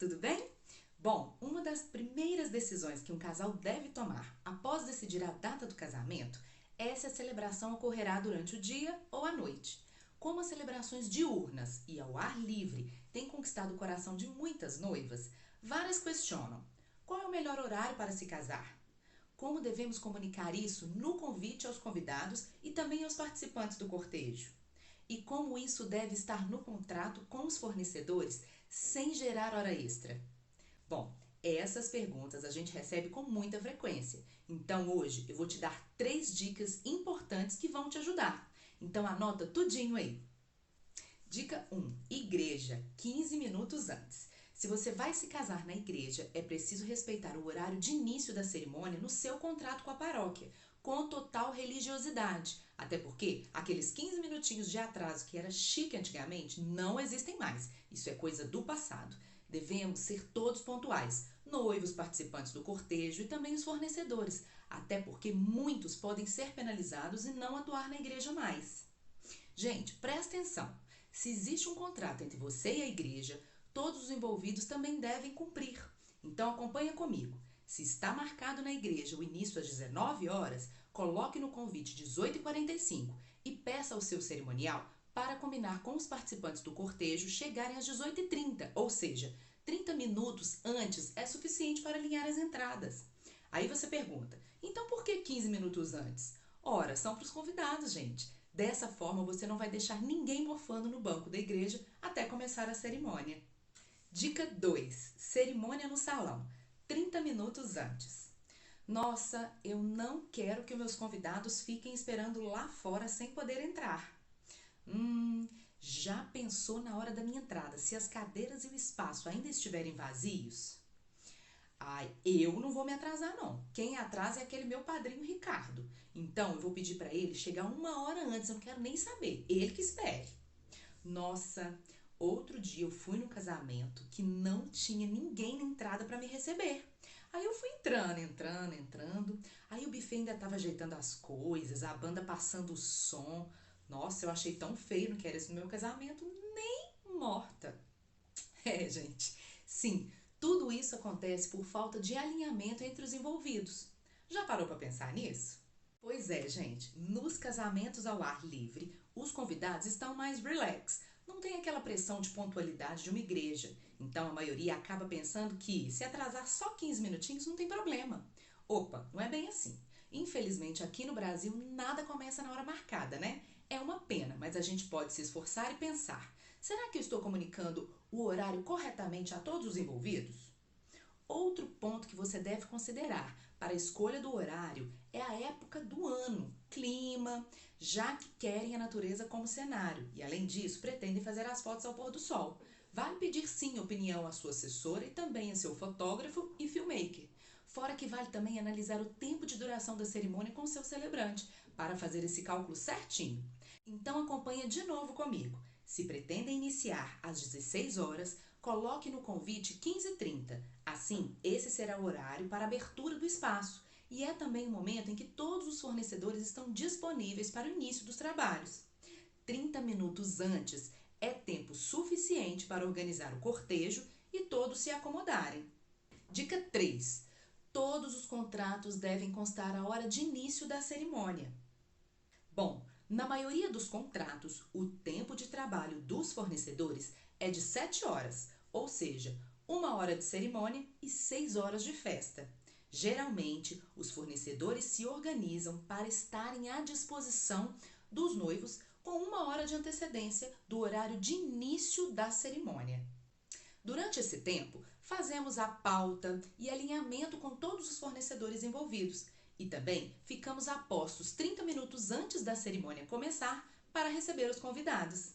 tudo bem? Bom, uma das primeiras decisões que um casal deve tomar após decidir a data do casamento é se a celebração ocorrerá durante o dia ou à noite. Como as celebrações diurnas e ao ar livre têm conquistado o coração de muitas noivas, várias questionam: qual é o melhor horário para se casar? Como devemos comunicar isso no convite aos convidados e também aos participantes do cortejo? E como isso deve estar no contrato com os fornecedores sem gerar hora extra? Bom, essas perguntas a gente recebe com muita frequência. Então hoje eu vou te dar 3 dicas importantes que vão te ajudar. Então anota tudinho aí. Dica 1. Igreja, 15 minutos antes. Se você vai se casar na igreja, é preciso respeitar o horário de início da cerimônia no seu contrato com a paróquia, com total religiosidade. Até porque aqueles 15 minutinhos de atraso que era chique antigamente não existem mais. Isso é coisa do passado. Devemos ser todos pontuais, noivos, participantes do cortejo e também os fornecedores, até porque muitos podem ser penalizados e não atuar na igreja mais. Gente, presta atenção. Se existe um contrato entre você e a igreja, todos os envolvidos também devem cumprir. Então acompanha comigo. Se está marcado na igreja o início às 19 horas, coloque no convite 18h45 e peça ao seu cerimonial para combinar com os participantes do cortejo chegarem às 18h30, ou seja, 30 minutos antes é suficiente para alinhar as entradas. Aí você pergunta, então por que 15 minutos antes? Ora, são para os convidados, gente. Dessa forma, você não vai deixar ninguém mofando no banco da igreja até começar a cerimônia. Dica 2. Cerimônia no salão. 30 minutos antes. Nossa, eu não quero que meus convidados fiquem esperando lá fora sem poder entrar. Já pensou na hora da minha entrada se as cadeiras e o espaço ainda estiverem vazios? Ai, eu não vou me atrasar não. Quem atrasa é aquele meu padrinho Ricardo. Então eu vou pedir para ele chegar 1 hora antes, eu não quero nem saber. Ele que espere. Nossa, outro dia eu fui no casamento que não tinha ninguém na entrada para me receber. Aí eu fui entrando. Aí o buffet ainda estava ajeitando as coisas, a banda passando o som. Nossa, eu achei tão feio, não quero isso no meu casamento, nem morta. É, gente, sim, tudo isso acontece por falta de alinhamento entre os envolvidos. Já parou para pensar nisso? Pois é, gente, nos casamentos ao ar livre, os convidados estão mais relax. Não tem aquela pressão de pontualidade de uma igreja. Então a maioria acaba pensando que se atrasar só 15 minutinhos não tem problema. Opa, não é bem assim. Infelizmente aqui no Brasil nada começa na hora marcada, né? É uma pena, mas a gente pode se esforçar e pensar: será que eu estou comunicando o horário corretamente a todos os envolvidos? Outro ponto que você deve considerar para a escolha do horário é a época do ano, clima, já que querem a natureza como cenário e, além disso, pretendem fazer as fotos ao pôr do sol. Vale pedir sim opinião à sua assessora e também a seu fotógrafo e filmmaker. Fora que vale também analisar o tempo de duração da cerimônia com o seu celebrante, para fazer esse cálculo certinho. Então acompanha de novo comigo. Se pretendem iniciar às 16 horas, coloque no convite 15h30. Assim, esse será o horário para a abertura do espaço e é também o momento em que todos os fornecedores estão disponíveis para o início dos trabalhos. 30 minutos antes é tempo suficiente para organizar o cortejo e todos se acomodarem. Dica 3. Todos os contratos devem constar a hora de início da cerimônia. Bom, na maioria dos contratos, o tempo de trabalho dos fornecedores é de 7 horas, ou seja, 1 hora de cerimônia e 6 horas de festa. Geralmente, os fornecedores se organizam para estarem à disposição dos noivos com 1 hora de antecedência do horário de início da cerimônia. Durante esse tempo, fazemos a pauta e alinhamento com todos os fornecedores envolvidos e também ficamos a postos 30 minutos antes da cerimônia começar para receber os convidados.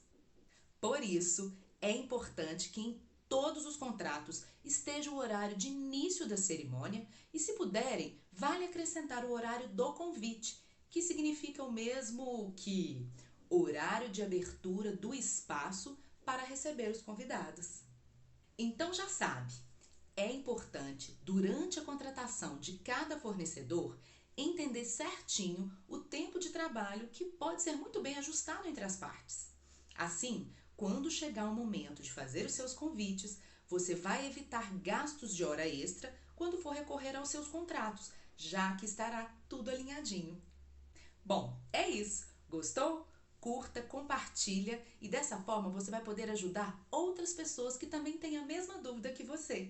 Por isso, é importante que em todos os contratos esteja o horário de início da cerimônia e, se puderem, vale acrescentar o horário do convite, que significa o mesmo que horário de abertura do espaço para receber os convidados. Então já sabe, é importante, durante a contratação de cada fornecedor, entender certinho o tempo de trabalho que pode ser muito bem ajustado entre as partes. Assim, quando chegar o momento de fazer os seus convites, Você vai evitar gastos de hora extra quando for recorrer aos seus contratos, já que estará tudo alinhadinho. Bom, é isso. Gostou? Curta, compartilha e dessa forma você vai poder ajudar outras pessoas que também têm a mesma dúvida que você.